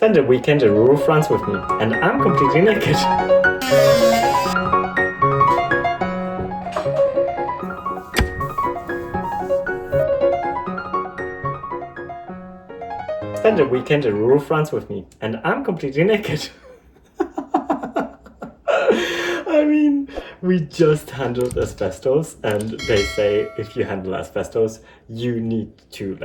Spend a weekend in rural France with me, and I'm completely naked. Spend a weekend in rural France with me, and I'm completely naked. I mean, we just handled asbestos, and they say if you handle asbestos, you need to,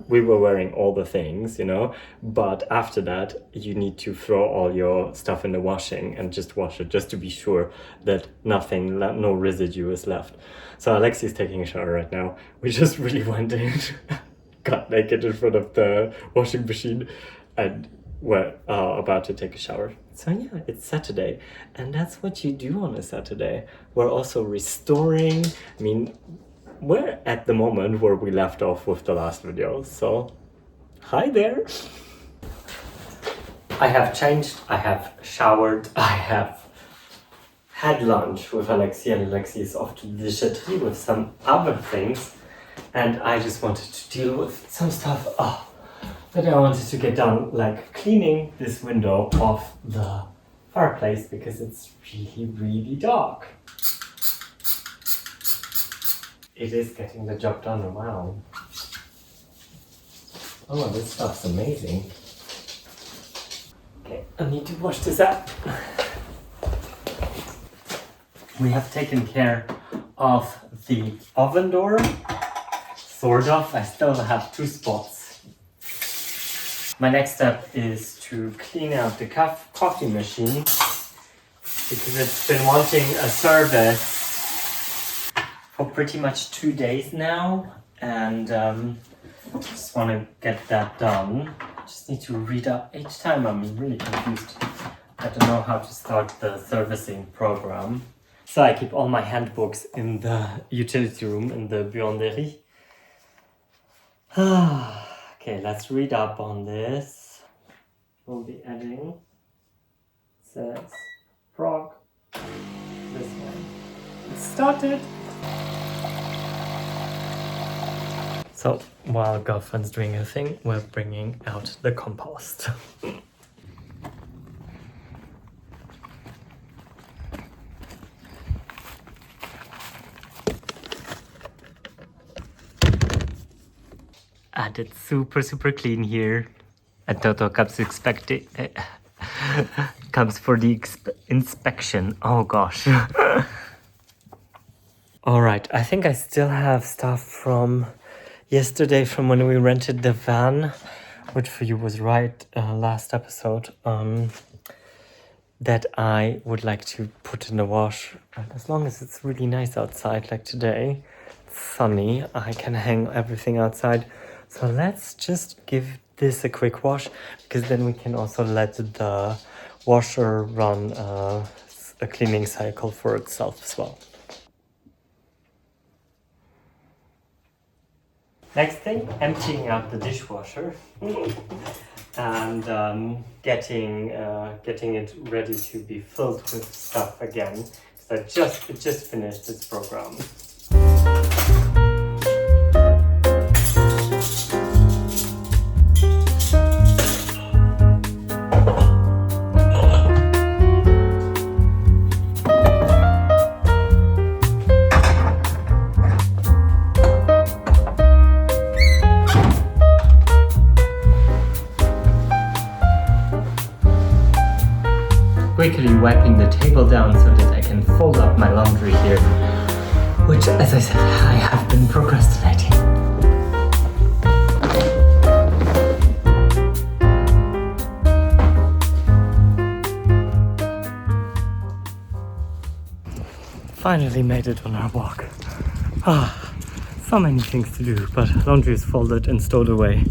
we were wearing all the things, you know, but after that, you need to throw all your stuff in the washing and just wash it, just to be sure that no residue is left. So Alexi's taking a shower right now. We just really went in, got naked in front of the washing machine, and we're about to take a shower. So yeah, it's Saturday, and that's what you do on a Saturday. We're also restoring. I mean, we're at the moment where we left off with the last video, so hi there. I have changed, I have showered, I have had lunch with Alexi, and Alexi is off to the Chateau with some other things, and I just wanted to deal with some stuff that I wanted to get done, like cleaning this window off the fireplace because it's really, really dark. It is getting the job done. Wow. Oh, this stuff's amazing. Okay, I need to wash this up. We have taken care of the oven door. Sort of. I still have 2 spots. My next step is to clean out the coffee machine because it's been wanting a service for pretty much 2 days now, and just want to get that done. Just need to read up each time. I'm really confused. I don't know how to start the servicing program. So I keep all my handbooks in the utility room in the buanderie. Okay, let's read up on this. We'll be adding, says, frog, this one. It started. So, while girlfriend's doing her thing, we're bringing out the compost. And it's super, super clean here. And Toto comes comes for the inspection. Oh gosh. Alright, I think I still have stuff from yesterday, from when we rented the van, which for you was right last episode, that I would like to put in the wash. And as long as it's really nice outside, like today, it's sunny, I can hang everything outside. So let's just give this a quick wash, because then we can also let the washer run a cleaning cycle for itself as well. Next thing, emptying out the dishwasher and getting it ready to be filled with stuff again. So it just finished its program. Quickly wiping the table down so that I can fold up my laundry here, which, as I said, I have been procrastinating. Finally made it on our walk. So many things to do, but laundry is folded and stowed away.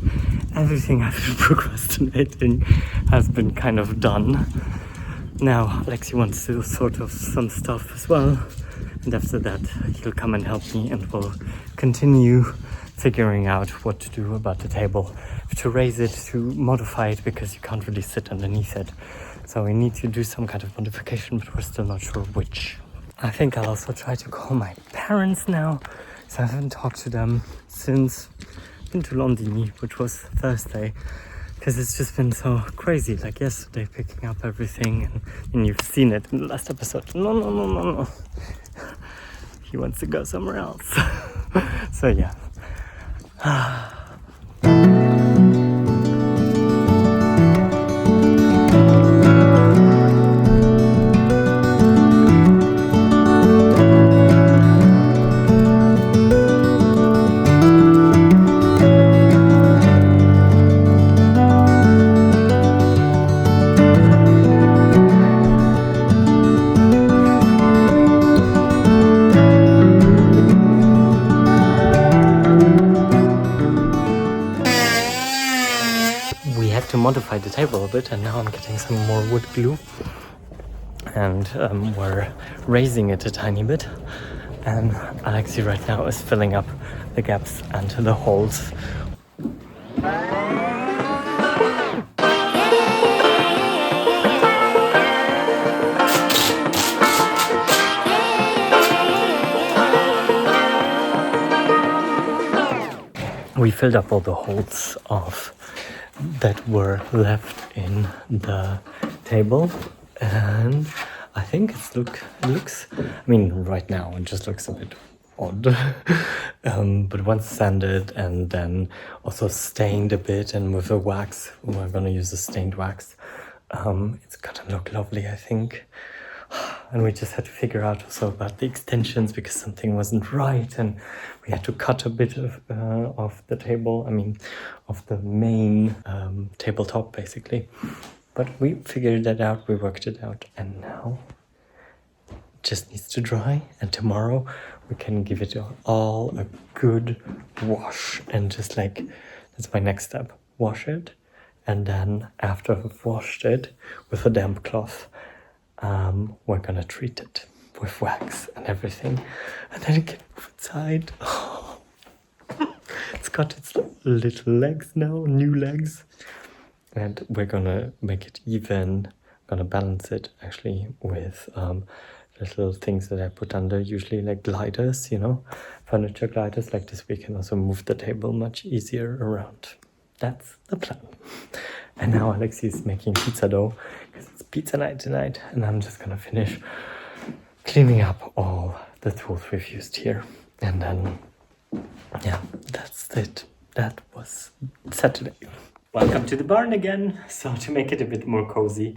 Everything I've been procrastinating has been kind of done. Now Alexi wants to do sort of some stuff as well, and after that he'll come and help me, and we'll continue figuring out what to do about the table, to raise it, to modify it, because you can't really sit underneath it. So we need to do some kind of modification, but we're still not sure which. I think I'll also try to call my parents now, so I haven't talked to them since I've been to Londini, which was Thursday. because it's just been so crazy. Like yesterday, picking up everything, and you've seen it in the last episode. No. He wants to go somewhere else. So yeah. To modify the table a bit, and now I'm getting some more wood glue, and we're raising it a tiny bit, and Alexi right now is filling up the gaps and the holes. We filled up all the holes that were left in the table, and I think it looks, I mean, right now it just looks a bit odd. But once sanded and then also stained a bit, and with the wax, we're gonna use the stained wax, it's gonna look lovely, I think. And we just had to figure out also about the extensions, because something wasn't right, and we had to cut a bit of the table, I mean of the main tabletop basically. But we figured that out, we worked it out, and now it just needs to dry, and tomorrow we can give it all a good wash, and just like, that's my next step, wash it, and then after I've washed it with a damp cloth, we're gonna treat it with wax and everything, and then it can move inside. It's got its little legs now, new legs, and we're gonna make it even, gonna balance it actually with little things that I put under, usually like gliders, you know, furniture gliders. Like this, we can also move the table much easier around. That's the plan. And now Alexi is making pizza dough, because it's pizza night tonight, and I'm just gonna finish cleaning up all the tools we've used here. And then, yeah, that's it. That was Saturday. Welcome to the barn again. So to make it a bit more cozy,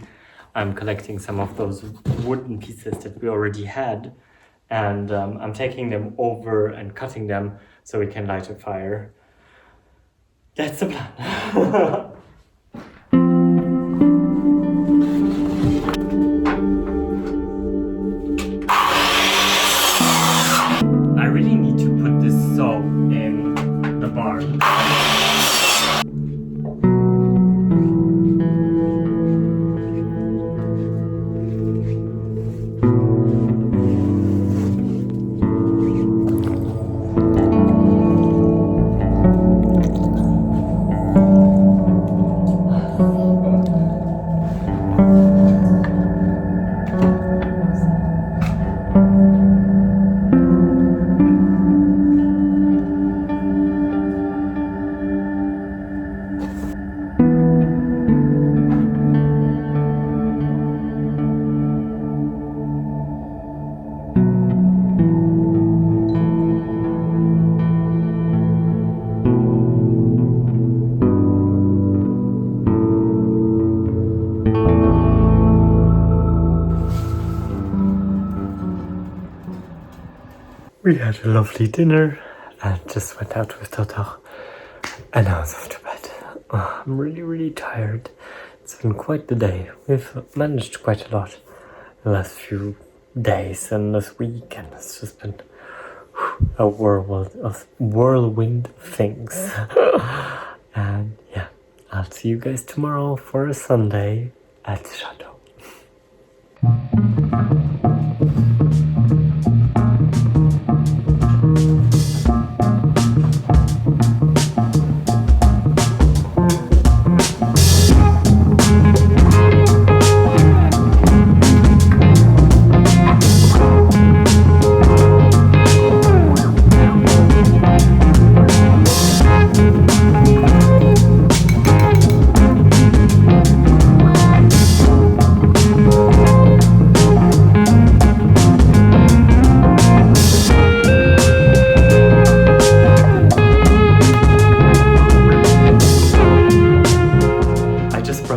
I'm collecting some of those wooden pieces that we already had, and I'm taking them over and cutting them so we can light a fire. That's the plan. I really need to put this saw in the barn. We had a lovely dinner and just went out with Chateau, and I was off to bed. Oh, I'm really tired. It's been quite the day. We've managed quite a lot the last few days and this week, and it's just been a whirlwind of things. And yeah, I'll see you guys tomorrow for a Sunday at Chateau.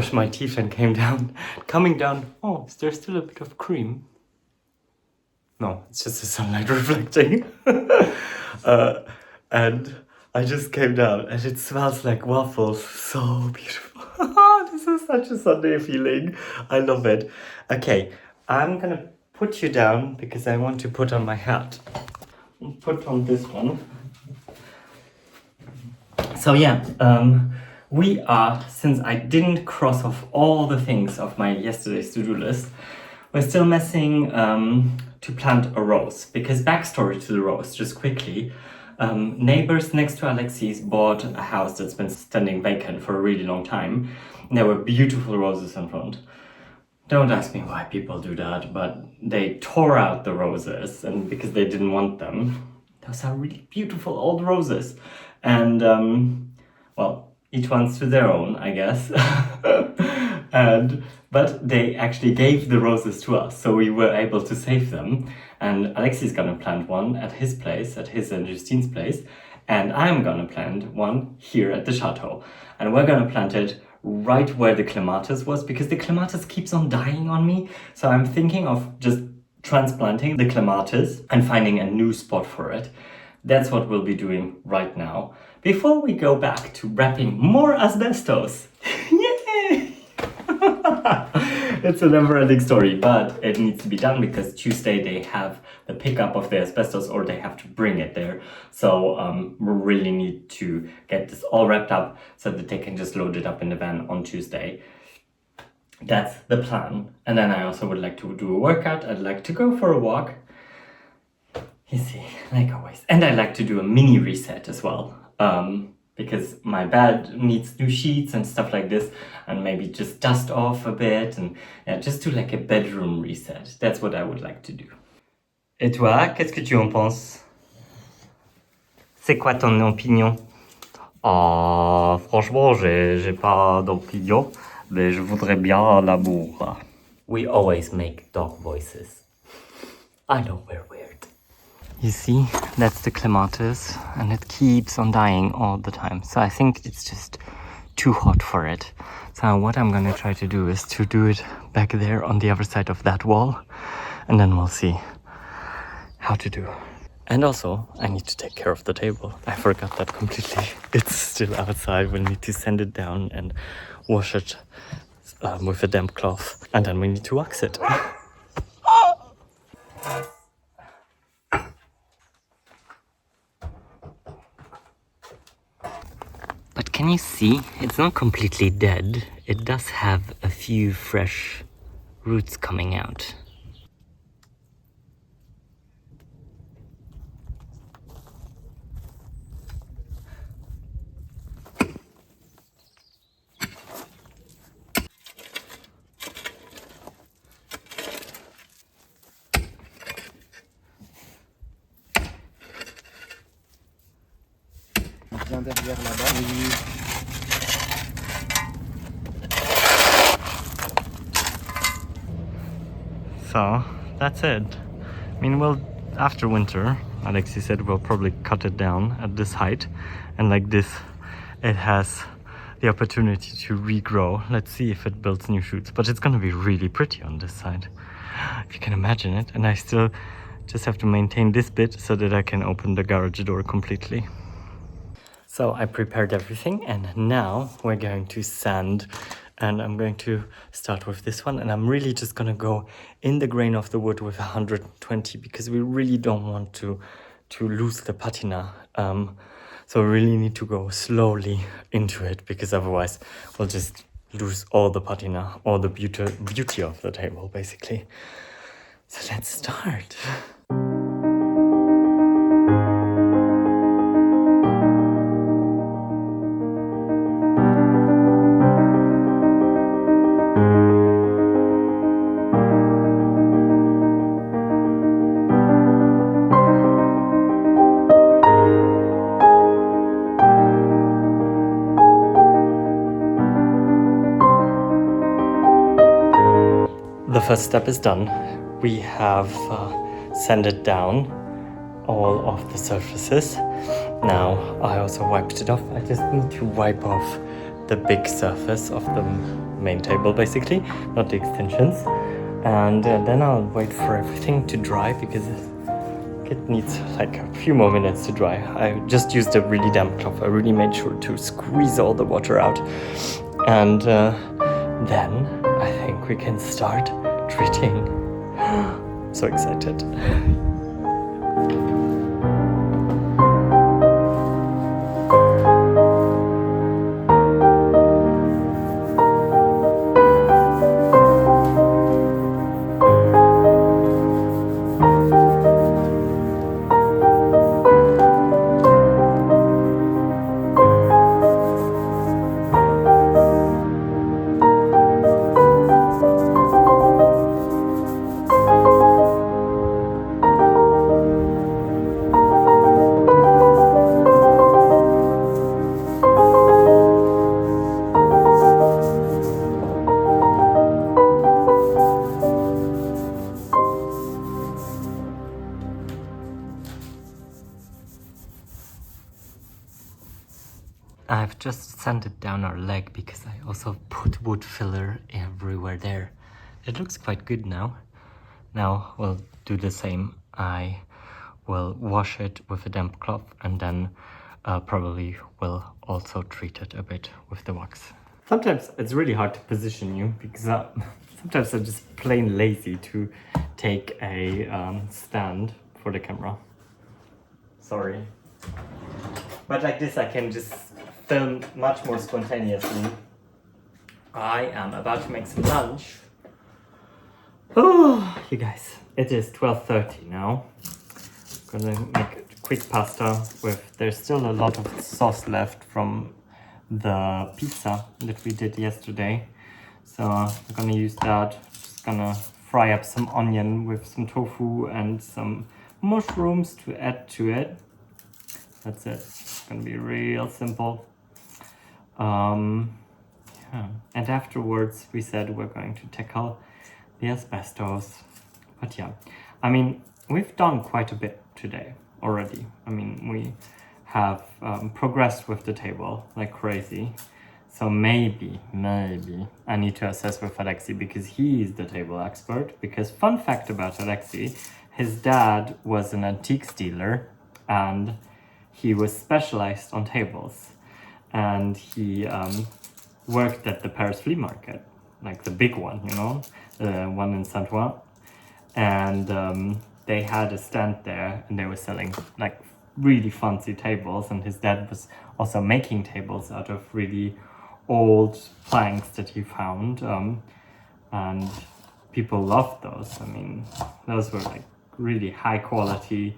brushed my teeth and coming down. Oh, is there still a bit of cream? No, it's just the sunlight reflecting. And I just came down and it smells like waffles. So beautiful. This is such a Sunday feeling. I love it. Okay, I'm gonna put you down because I want to put on my hat. Put on this one. So yeah, we are, since I didn't cross off all the things of my yesterday's to-do list, we're still missing to plant a rose. Because backstory to the rose, just quickly, neighbors next to Alexis bought a house that's been standing vacant for a really long time. There were beautiful roses in front. Don't ask me why people do that, but they tore out the roses and because they didn't want them. Those are really beautiful old roses. And, well, each one's to their own, I guess. But they actually gave the roses to us, so we were able to save them. And Alexis is gonna plant one at his place, at his and Justine's place, and I'm gonna plant one here at the chateau. And we're gonna plant it right where the clematis was, because the clematis keeps on dying on me. So I'm thinking of just transplanting the clematis and finding a new spot for it. That's what we'll be doing right now. Before we go back to wrapping more asbestos. Yay! It's a never-ending story, but it needs to be done because Tuesday they have the pickup of the asbestos or they have to bring it there. So we really need to get this all wrapped up so that they can just load it up in the van on Tuesday. That's the plan. And then I also would like to do a workout. I'd like to go for a walk. You see, like always. And I like to do a mini reset as well. Because my bed needs new sheets and stuff like this, and maybe just dust off a bit, and yeah, just do like a bedroom reset. That's what I would like to do. Et toi, qu'est-ce que tu en penses? C'est quoi ton opinion? Franchement, j'ai pas d'opinion, mais je voudrais bien l'amour. We always make dog voices. I know we're weird. You see, that's the clematis, and it keeps on dying all the time. So I think it's just too hot for it. So what I'm gonna try to do is to do it back there on the other side of that wall, and then we'll see how to do. And also, I need to take care of the table. I forgot that completely. It's still outside. We'll need to sand it down and wash it with a damp cloth, and then we need to wax it. But can you see? It's not completely dead. It does have a few fresh roots coming out. Bien derrière là-bas. Oui. So that's it. I mean, well, after winter, Alexis said we'll probably cut it down at this height, and like this, it has the opportunity to regrow. Let's see if it builds new shoots, but it's gonna be really pretty on this side, if you can imagine it. And I still just have to maintain this bit so that I can open the garage door completely. So I prepared everything, and now we're going to sand, and I'm going to start with this one, and I'm really just gonna go in the grain of the wood with 120 because we really don't want to lose the patina. So we really need to go slowly into it because otherwise we'll just lose all the patina, all the beauty of the table basically. So let's start. The first step is done. We have sanded down all of the surfaces. Now I also wiped it off. I just need to wipe off the big surface of the main table basically, not the extensions. And then I'll wait for everything to dry because it needs like a few more minutes to dry. I just used a really damp cloth. I really made sure to squeeze all the water out. And then I think we can start treating. So excited. I've just sanded down our leg because I also put wood filler everywhere there. It looks quite good now. Now we'll do the same. I will wash it with a damp cloth and then probably will also treat it a bit with the wax. Sometimes it's really hard to position you because sometimes I'm just plain lazy to take a stand for the camera. Sorry. But like this I can just film much more spontaneously. I am about to make some lunch. Oh, you guys, it is 12:30 now. I'm gonna make a quick pasta with, there's still a lot of sauce left from the pizza that we did yesterday. So I'm gonna use that. Just gonna fry up some onion with some tofu and some mushrooms to add to it. That's it. It's gonna be real simple. Yeah. And afterwards we said we're going to tackle the asbestos. But yeah, I mean, we've done quite a bit today already. I mean, we have progressed with the table like crazy. So maybe I need to assess with Alexi because he's the table expert. Because fun fact about Alexi, his dad was an antiques dealer and he was specialized on tables. And he worked at the Paris flea market, like the big one, you know, the one in Saint-Ouen. And they had a stand there and they were selling like really fancy tables, and his dad was also making tables out of really old planks that he found, and people loved those. I mean, those were like really high quality,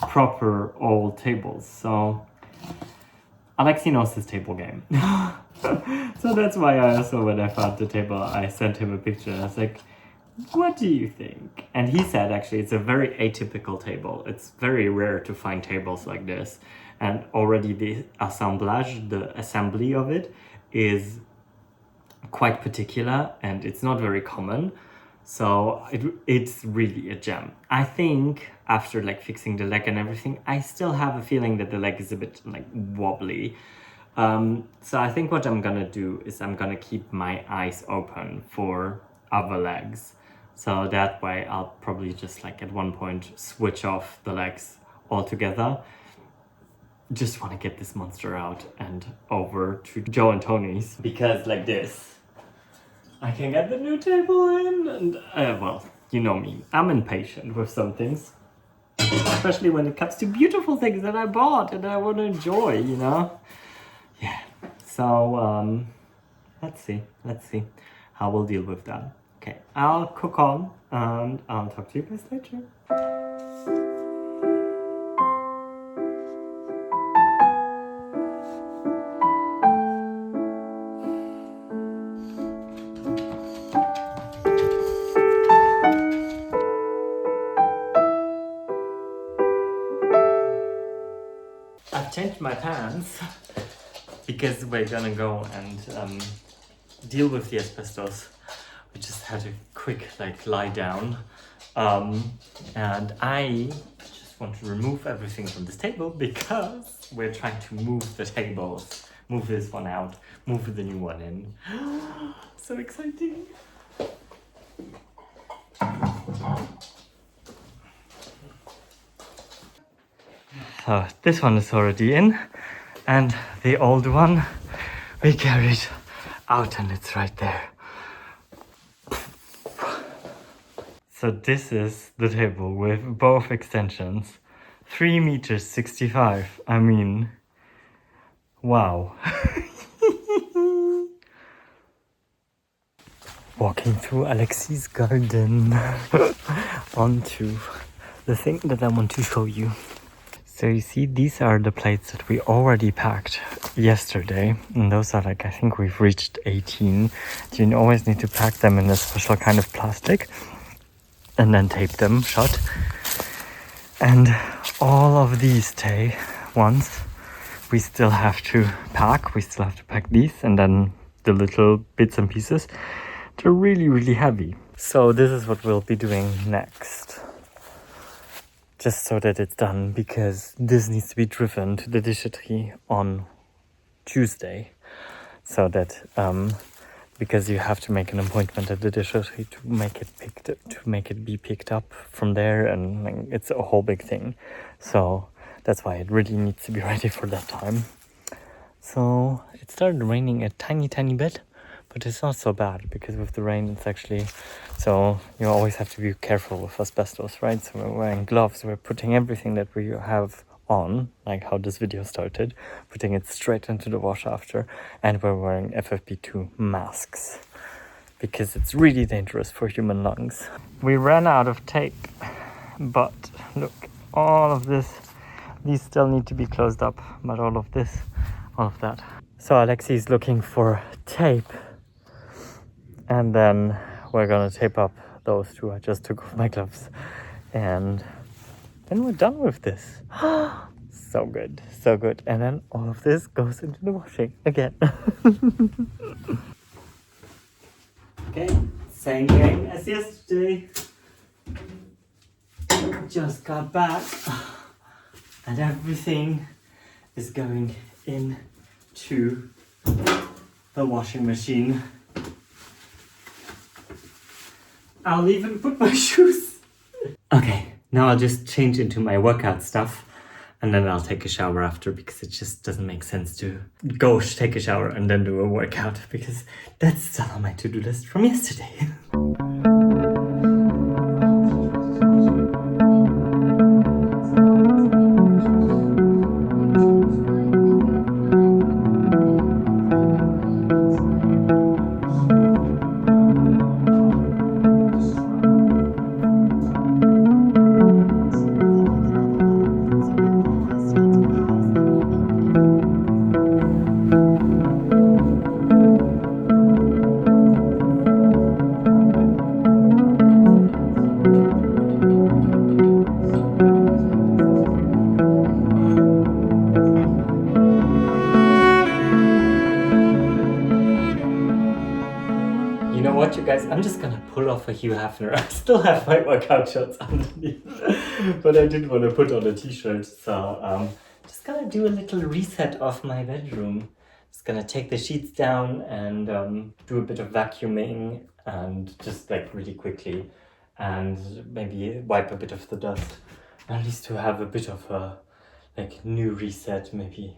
proper old tables. So Alexi knows his table game. So that's why I also, when I found the table, I sent him a picture. I was like, what do you think? And he said, actually, it's a very atypical table. It's very rare to find tables like this. And already the assemblage, the assembly of it, is quite particular and it's not very common. So it's really a gem. I think after like fixing the leg and everything, I still have a feeling that the leg is a bit like wobbly. So I think what I'm gonna do is I'm gonna keep my eyes open for other legs. So that way I'll probably just like at one point switch off the legs altogether. Just want to get this monster out and over to Joe and Tony's, because like this I can get the new table in, and well, you know me, I'm impatient with some things, especially when it comes to beautiful things that I bought and I want to enjoy, you know. Yeah, so let's see how we'll deal with that. Okay, I'll cook on and I'll talk to you guys later. I've changed my plans because we're gonna go and deal with the asbestos. We just had a quick like lie down, and I just want to remove everything from this table because we're trying to move the tables move this one out, move the new one in. So exciting. So this one is already in, and the old one we carried out, and it's right there. So this is the table with both extensions. 3 meters 65. I mean, wow. Walking through Alexi's garden onto the thing that I want to show you. So you see, these are the plates that we already packed yesterday. And those are like, I think we've reached 18. You always need to pack them in a special kind of plastic and then tape them shut. And all of these ones, we still have to pack. We still have to pack these, and then the little bits and pieces. They're really, really heavy. So this is what we'll be doing next. Just so that it's done, because this needs to be driven to the déchetterie on Tuesday. So that, because you have to make an appointment at the déchetterie to make it be picked up from there, and like, it's a whole big thing. So that's why it really needs to be ready for that time. So it started raining a tiny bit, but it's not so bad, because with the rain it's actually, so you always have to be careful with asbestos, right? So we're wearing gloves, we're putting everything that we have on, like how this video started, putting it straight into the wash after, and we're wearing FFP2 masks, because it's really dangerous for human lungs. We ran out of tape, but look, all of this, these still need to be closed up, but all of that. So Alexi is looking for tape, and then we're gonna tape up those two. I just took off my gloves, and then we're done with this. So good, so good. And then all of this goes into the washing again. Okay, same game as yesterday. Just got back, and everything is going into the washing machine. I'll even put my shoes. Okay, now I'll just change into my workout stuff, and then I'll take a shower after, because it just doesn't make sense to go take a shower and then do a workout, because that's still on my to-do list from yesterday. You know what, you guys? I'm just gonna pull off a Hugh Hefner. I still have my workout shorts underneath, but I didn't want to put on a t-shirt, so just gonna do a little reset of my bedroom. Just gonna take the sheets down and do a bit of vacuuming, and just like really quickly, and maybe wipe a bit of the dust, at least to have a bit of a like new reset maybe.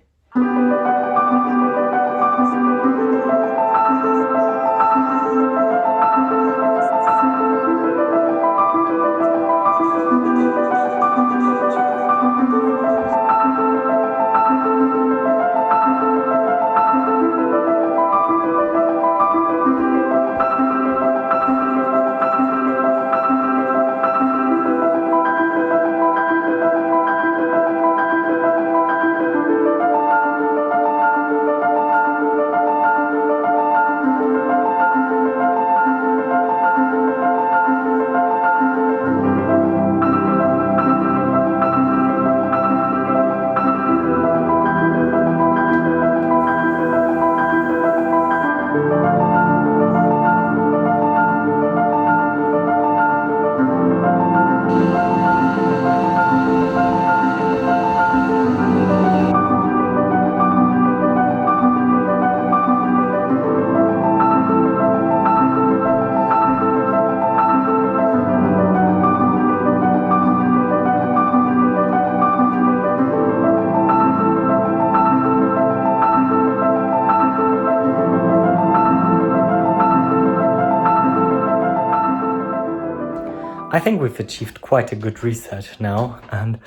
I think we've achieved quite a good reset now, and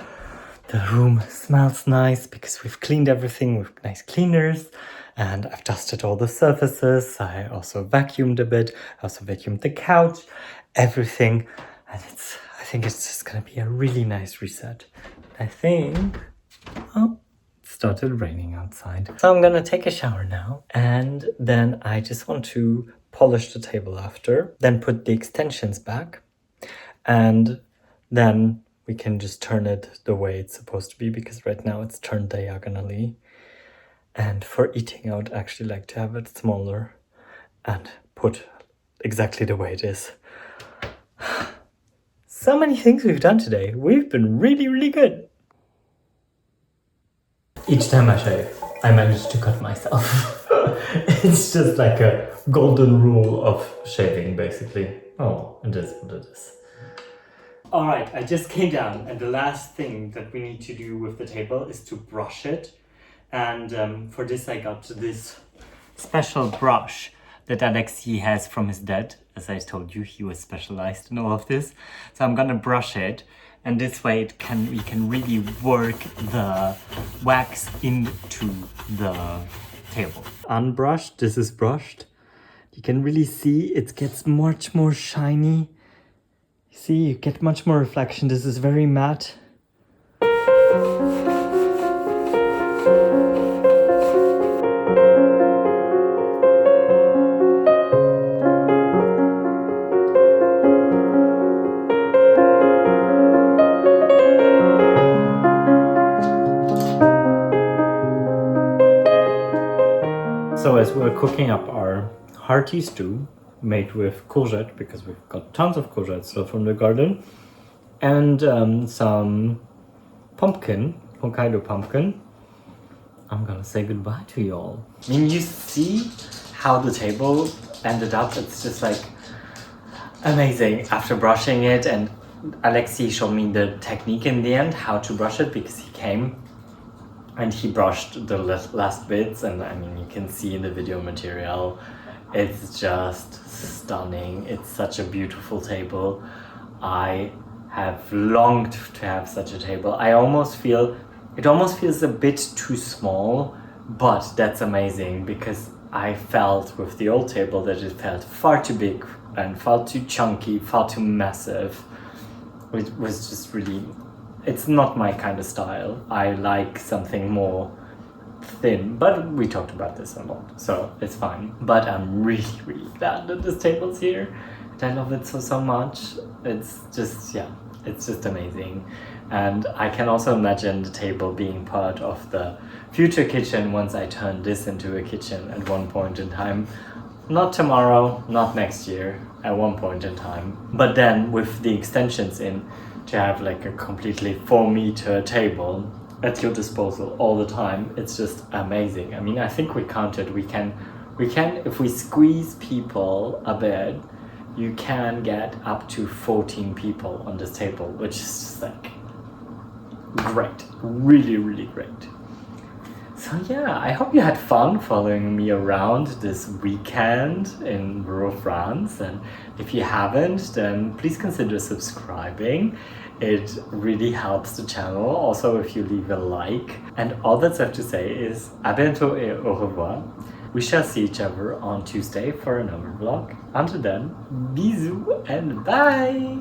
the room smells nice because we've cleaned everything with nice cleaners, and I've dusted all the surfaces. I also vacuumed a bit. I also vacuumed the couch, everything, and I think it's just gonna be a really nice reset. I think, oh, it started raining outside. So I'm gonna take a shower now, and then I just want to polish the table after, then put the extensions back, and then we can just turn it the way it's supposed to be, because right now it's turned diagonally. And for eating, I would actually like to have it smaller and put exactly the way it is. So many things we've done today. We've been really, really good. Each time I shave, I manage to cut myself. It's just like a golden rule of shaving, basically. Oh, it is what it is. Alright, I just came down, and the last thing that we need to do with the table is to brush it. And for this I got this special brush that Alexei has from his dad. As I told you, he was specialized in all of this. So I'm gonna brush it, and this way we can really work the wax into the table. Unbrushed, this is brushed. You can really see it gets much more shiny. See, you get much more reflection. This is very matte. So as we're cooking up our hearty stew, made with courgette, because we've got tons of courgette still from the garden, and some pumpkin, Hokkaido pumpkin, I'm gonna say goodbye to you all. I mean, you see how the table ended up. It's just like amazing after brushing it, and Alexei showed me the technique in the end, how to brush it, because he came and he brushed the last bits, and I mean, you can see in the video material, it's just stunning. It's such a beautiful table. I have longed to have such a table. It almost feels a bit too small, but that's amazing, because I felt with the old table that it felt far too big and far too chunky, far too massive. It was just really, it's not my kind of style. I like something more thin, but we talked about this a lot, so it's fine. But I'm really, really glad that this table's here, and I love it so much. It's just, yeah, it's just amazing. And I can also imagine the table being part of the future kitchen once I turn this into a kitchen at one point in time. Not tomorrow, not next year, at one point in time. But then with the extensions in, to have like a completely 4-meter table at your disposal all the time, it's just amazing. I mean, I think we counted, we can, if we squeeze people a bit, you can get up to 14 people on this table, which is just like great, really, really great. So yeah, I hope you had fun following me around this weekend in rural France, and if you haven't, then please consider subscribing. It really helps the channel, also if you leave a like. And all that's left to say is à bientôt et au revoir. We shall see each other on Tuesday for another vlog. Until then, bisous and bye!